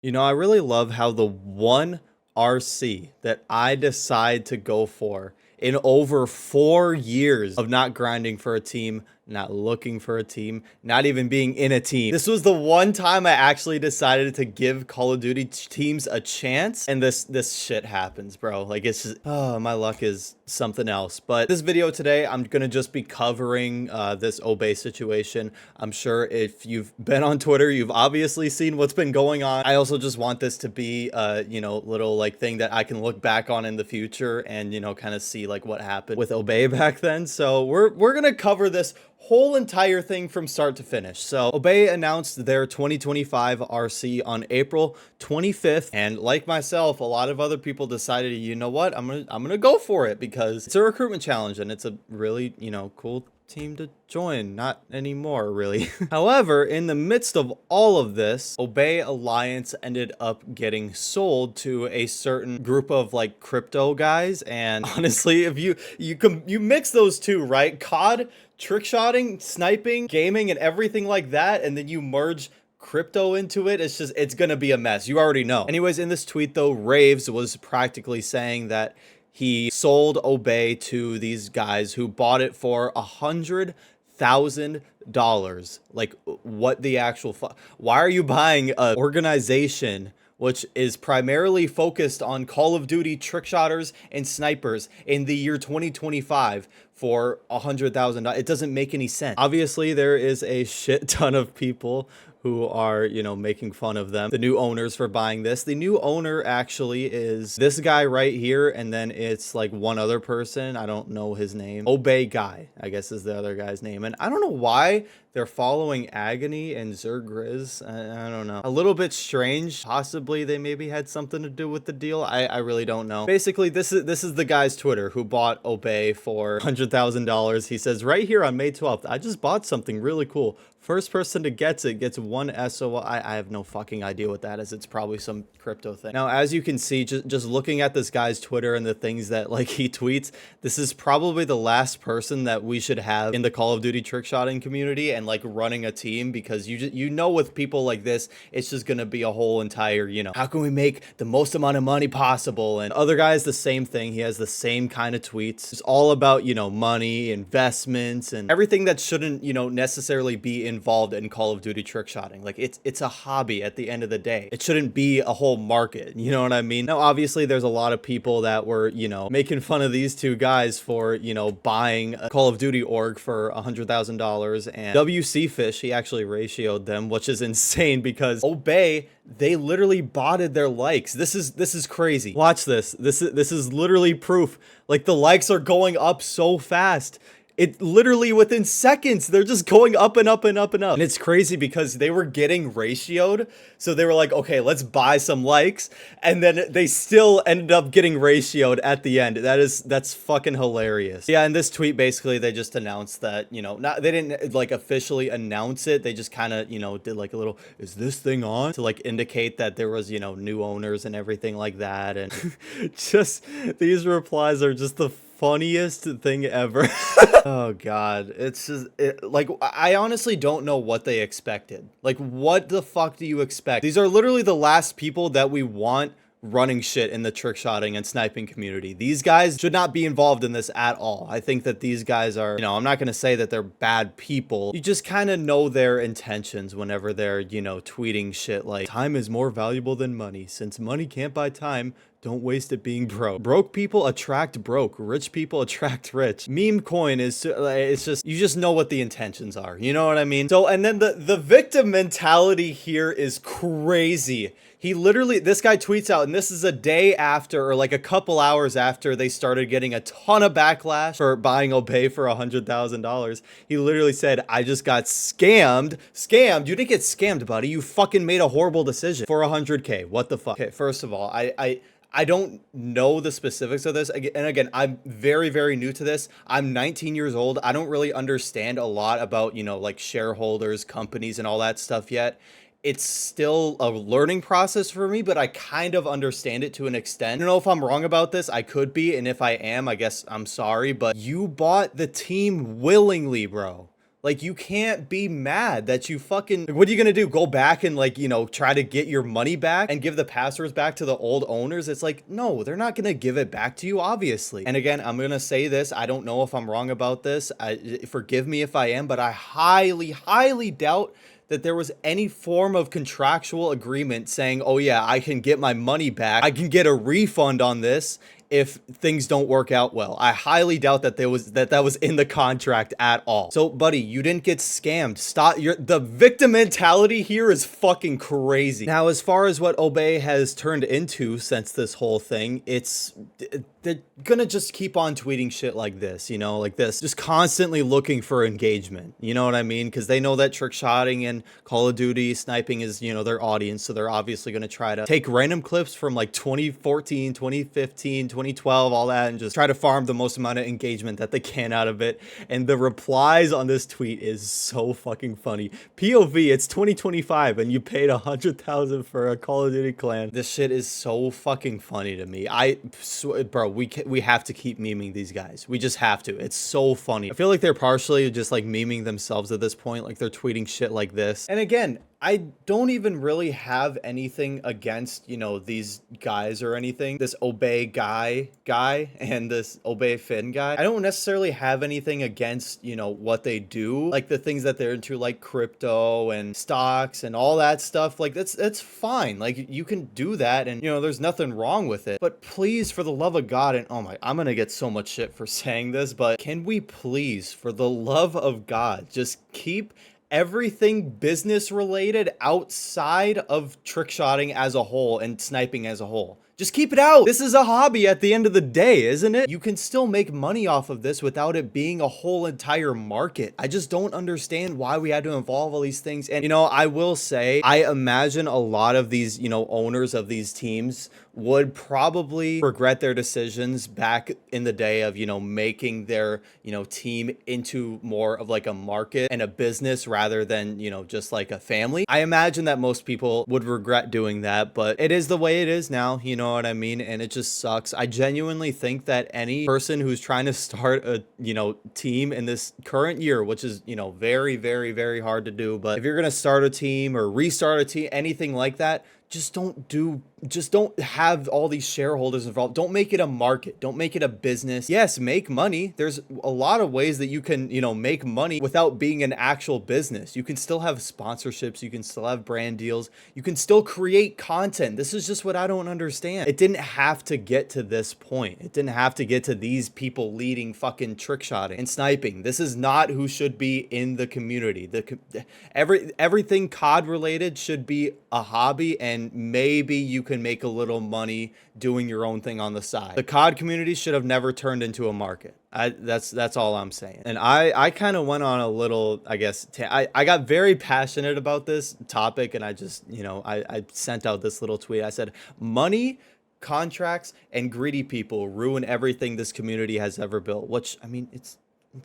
You know, I really love how the one RC that I decide to go for in over 4 years of not grinding for a team, not looking for a team, not even being in a team. This was the one time I actually decided to give Call of Duty teams a chance, and this shit happens, bro. Like it's just, oh, my luck is something else. But this video today, I'm gonna just be covering this Obey situation. I'm sure if you've been on Twitter, you've obviously seen what's been going on. I also just want this to be you know, little like thing that I can look back on in the future and, you know, kind of see like what happened with Obey back then. So we're gonna cover this whole entire thing from start to finish. So Obey announced their 2025 RC on April 25th, and like myself, a lot of other people decided, you know what, I'm gonna go for it because it's a recruitment challenge and it's a really, you know, cool team to join. Not anymore, really. However, in the midst of all of this, Obey Alliance ended up getting sold to a certain group of like crypto guys. And honestly, if you mix those two, right? COD, trickshotting, sniping, gaming, and everything like that, and then you merge crypto into it, it's gonna be a mess. You already know. Anyways, in this tweet though, Raves was practically saying that he sold Obey to these guys who bought it for $100,000. Like, what the actual why are you buying an organization which is primarily focused on Call of Duty trickshotters and snipers in the year 2025 for $100,000? It doesn't make any sense. Obviously, there is a shit ton of people who are, you know, making fun of them, the new owners, for buying this. The new owner actually is this guy right here, and then it's like one other person. I don't know his name. Obey Guy, I guess, is the other guy's name. And I don't know why they're following Agony and Zergriz. I don't know. A little bit strange. Possibly they maybe had something to do with the deal. I really don't know. Basically, this is the guy's Twitter who bought Obey for $100,000. He says right here on May 12th, I just bought something really cool. First person to gets it gets one SOL. I have no fucking idea what that is. It's probably some crypto thing. Now, as you can see, just looking at this guy's Twitter and the things that like he tweets, this is probably the last person that we should have in the Call of Duty trickshotting community and like running a team, because you know with people like this, it's just gonna be a whole entire, you know, how can we make the most amount of money possible? And other guys, the same thing. He has the same kind of tweets. It's all about, you know, money, investments, and everything that shouldn't, you know, necessarily be involved in Call of Duty trickshotting. Like it's a hobby at the end of the day. It shouldn't be a whole market. You know what I mean? Now, obviously, there's a lot of people that were, you know, making fun of these two guys for, you know, buying a Call of Duty org for $100,000. And WC Fish, he actually ratioed them, which is insane because Obey, they literally botted their likes. This is crazy. Watch this. This is literally proof. Like the likes are going up so fast. It literally within seconds, they're just going up and up and up and up. And it's crazy because they were getting ratioed. So they were like, okay, let's buy some likes. And then they still ended up getting ratioed at the end. That's fucking hilarious. Yeah, in this tweet, basically, they just announced that, you know, they didn't like officially announce it. They just kind of, you know, did like a little, is this thing on? To like indicate that there was, you know, new owners and everything like that. And just these replies are just the funniest thing ever. Oh god, it's just like I honestly don't know what they expected. Like, what the fuck do you expect? These are literally the last people that we want running shit in the trickshotting and sniping community. These guys should not be involved in this at all. I think that these guys are, you know, I'm not going to say that they're bad people. You just kind of know their intentions whenever they're, you know, tweeting shit like, time is more valuable than money. Since money can't buy time, don't waste it being broke. Broke people attract broke. Rich people attract rich. Meme coin is, it's just, you just know what the intentions are. You know what I mean? So, and then the victim mentality here is crazy. He literally, this guy tweets out, and this is a day after, or like a couple hours after they started getting a ton of backlash for buying Obey for $100,000. He literally said, I just got scammed. Scammed? You didn't get scammed, buddy. You fucking made a horrible decision for 100K. What the fuck? Okay, first of all, I don't know the specifics of this. And again, I'm very, very new to this. I'm 19 years old. I don't really understand a lot about, you know, like shareholders, companies, and all that stuff yet. It's still a learning process for me, but I kind of understand it to an extent. I don't know if I'm wrong about this. I could be. And if I am, I guess I'm sorry. But you bought the team willingly, bro. Like, you can't be mad that you fucking, what are you gonna do? Go back and, like, you know, try to get your money back and give the passwords back to the old owners? It's like, no, they're not gonna give it back to you, obviously. And again, I'm gonna say this, I don't know if I'm wrong about this. Forgive me if I am, but I highly, highly doubt that there was any form of contractual agreement saying, oh yeah, I can get my money back, I can get a refund on this if things don't work out well. I highly doubt that that was in the contract at all. So buddy, you didn't get scammed. Stop. The victim mentality here is fucking crazy. Now, as far as what Obey has turned into since this whole thing, they're gonna just keep on tweeting shit like this, you know, like this, just constantly looking for engagement. You know what I mean? Because they know that trick shotting and Call of Duty sniping is, you know, their audience. So they're obviously gonna try to take random clips from like 2014, 2015, 2012, all that, and just try to farm the most amount of engagement that they can out of it. And the replies on this tweet is so fucking funny. POV, it's 2025 and you paid 100,000 for a Call of Duty clan. This shit is so fucking funny to me. Bro, we have to keep memeing these guys. We just have to. It's so funny. I feel like they're partially just like memeing themselves at this point. Like they're tweeting shit like this. And again, I don't even really have anything against, you know, these guys or anything. This Obey guy and this Obey Finn guy. I don't necessarily have anything against, you know, what they do. Like the things that they're into, like crypto and stocks and all that stuff. Like that's fine. Like you can do that and, you know, there's nothing wrong with it. But please, for the love of God, and oh my, I'm gonna get so much shit for saying this, but can we please, for the love of God, just keep everything business related outside of trick shotting as a whole and sniping as a whole? Just keep it out. This is a hobby at the end of the day, isn't it? You can still make money off of this without it being a whole entire market. I just don't understand why we had to involve all these things. And, you know, I will say, I imagine a lot of these, you know, owners of these teams would probably regret their decisions back in the day of, you know, making their, you know, team into more of like a market and a business rather than, you know, just like a family. I imagine that most people would regret doing that, but it is the way it is now, you know what I mean? And it just sucks. I genuinely think that any person who's trying to start a, you know, team in this current year, which is, you know, very, very, very hard to do, but if you're going to start a team or restart a team, anything like that, just don't have all these shareholders involved. Don't make it a market. Don't make it a business. Yes, make money. There's a lot of ways that you can, you know, make money without being an actual business. You can still have sponsorships. You can still have brand deals. You can still create content. This is just what I don't understand. It didn't have to get to this point. It didn't have to get to these people leading fucking trick shotting and sniping. This is not who should be in the community. Everything COD related should be a hobby, and maybe you can make a little money doing your own thing on the side. The COD community should have never turned into a market. That's all I'm saying. And I kind of went on a little, I guess, I got very passionate about this topic, and I just, you know, I sent out this little tweet. I said, money, contracts, and greedy people ruin everything this community has ever built, which, I mean, it's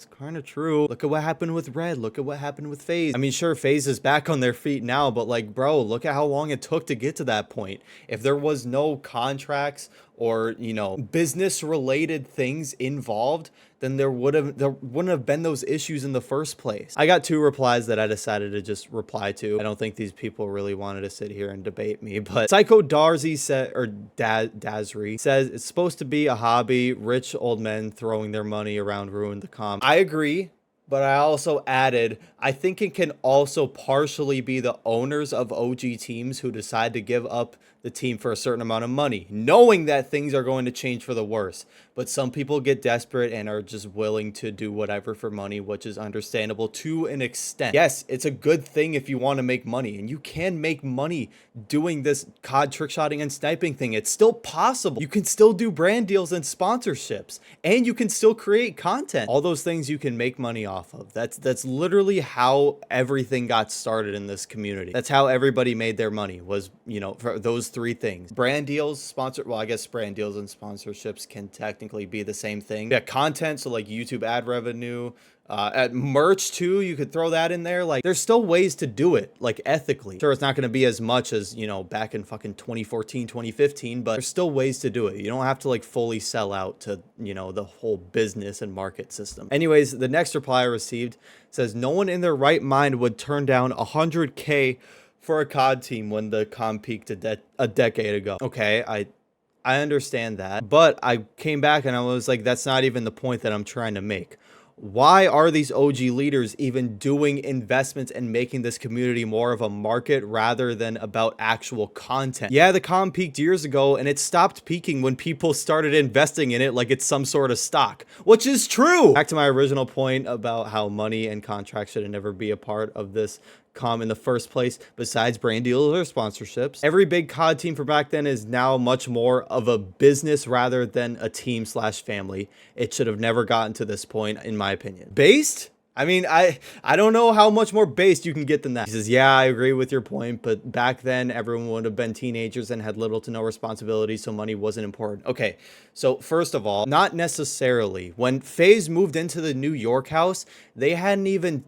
kind of true. Look at what happened with Red. Look at what happened with FaZe. I mean, sure, FaZe is back on their feet now, but like, bro, look at how long it took to get to that point. If there was no contracts or, you know, business related things involved, then there wouldn't have been those issues in the first place. I got 2 replies that I decided to just reply to. I don't think these people really wanted to sit here and debate me, but Psycho Darzy said, or Dazri says, it's supposed to be a hobby. Rich old men throwing their money around ruined the comp. I agree. But I also added, I think it can also partially be the owners of OG teams who decide to give up the team for a certain amount of money, knowing that things are going to change for the worse. But some people get desperate and are just willing to do whatever for money, which is understandable to an extent. Yes, it's a good thing if you want to make money, and you can make money doing this COD trickshotting and sniping thing. It's still possible. You can still do brand deals and sponsorships, and you can still create content. All those things you can make money off of. That's literally how everything got started in this community. That's how everybody made their money, was, you know, for those three things: brand deals, sponsor. Well, I guess brand deals and sponsorships can technically be the same thing. Yeah, content. So like YouTube ad revenue, at merch too, you could throw that in there. Like, there's still ways to do it, like, ethically. Sure, it's not going to be as much as, you know, back in fucking 2014, 2015, but there's still ways to do it. You don't have to like fully sell out to, you know, the whole business and market system. Anyways, the next reply I received says, no one in their right mind would turn down 100K for a COD team when the comp peaked a decade ago. Okay, I understand that, but I came back and I was like, that's not even the point that I'm trying to make. Why are these OG leaders even doing investments and making this community more of a market rather than about actual content? Yeah, the comp peaked years ago and it stopped peaking when people started investing in it like it's some sort of stock, which is true. Back to my original point about how money and contracts should never be a part of this in the first place, besides brand deals or sponsorships. Every big COD team for back then is now much more of a business rather than a team slash family. It should have never gotten to this point, in my opinion. Based? I mean, I don't know how much more based you can get than that. He says, yeah, I agree with your point, but back then everyone would have been teenagers and had little to no responsibility, so money wasn't important. Okay, so first of all, not necessarily. When FaZe moved into the New York house, they hadn't even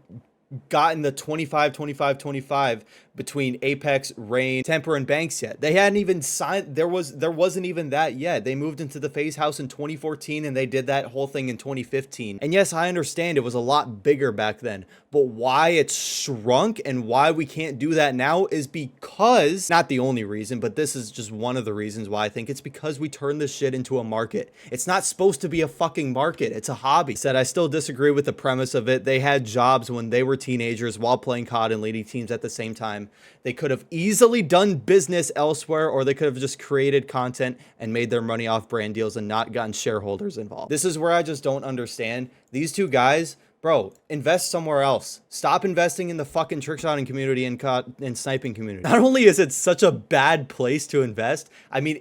gotten the 25-25-25 between Apex, Rain, Temper, and Banks yet. They hadn't even signed. There wasn't even that yet. They moved into the FaZe house in 2014 and they did that whole thing in 2015. And yes, I understand it was a lot bigger back then, but why it's shrunk and why we can't do that now is because, not the only reason, but this is just one of the reasons why I think it's because we turned this shit into a market. It's not supposed to be a fucking market. It's a hobby. Said I still disagree with the premise of it. They had jobs when they were teenagers while playing COD and leading teams at the same time. They could have easily done business elsewhere, or they could have just created content and made their money off brand deals and not gotten shareholders involved. This is where I just don't understand. These two guys, bro, invest somewhere else. Stop investing in the fucking trickshotting community and sniping community. Not only is it such a bad place to invest, I mean,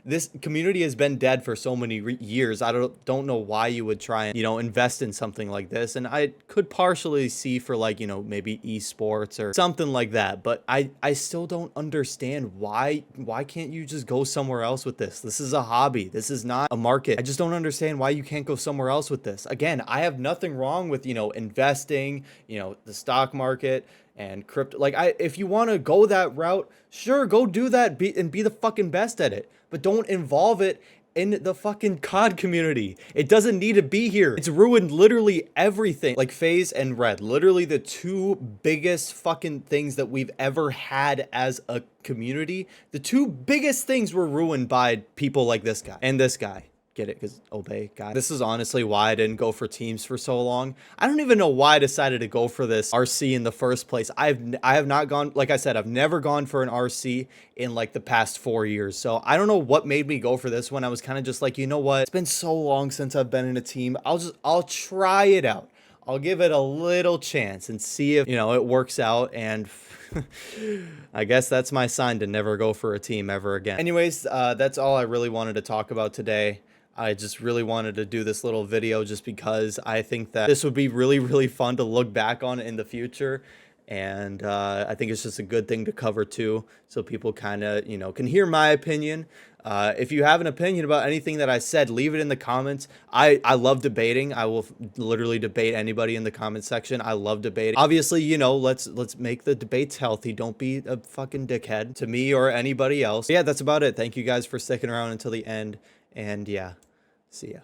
this community has been dead for so many years. I don't know why you would try and, you know, invest in something like this. And I could partially see for, like, you know, maybe esports or something like that. But I still don't understand why can't you just go somewhere else with this? This is a hobby. This is not a market. I just don't understand why you can't go somewhere else with this. Again, I have nothing wrong with, you know, investing, you know, the stock market and crypto. Like, if you want to go that route, sure, go do that and be the fucking best at it, but don't involve it in the fucking COD community. It doesn't need to be here. It's ruined literally everything. Like FaZe and Red, literally the two biggest fucking things that we've ever had as a community. The two biggest things were ruined by people like this guy and this guy. Get it? Because Obey guy. This is honestly why I didn't go for teams for so long. I don't even know why I decided to go for this RC in the first place. I have not gone, like I said, I've never gone for an RC in like the past 4 years. So I don't know what made me go for this one. I was kind of just like, you know what? It's been so long since I've been in a team. I'll try it out. I'll give it a little chance and see if, you know, it works out. And I guess that's my sign to never go for a team ever again. Anyways, that's all I really wanted to talk about today. I just really wanted to do this little video just because I think that this would be really, really fun to look back on in the future. And I think it's just a good thing to cover too, so people kind of, you know, can hear my opinion. If you have an opinion about anything that I said, leave it in the comments. I love debating. I will literally debate anybody in the comment section. I love debating. Obviously, you know, let's make the debates healthy. Don't be a fucking dickhead to me or anybody else. But yeah, that's about it. Thank you guys for sticking around until the end. And yeah, see ya.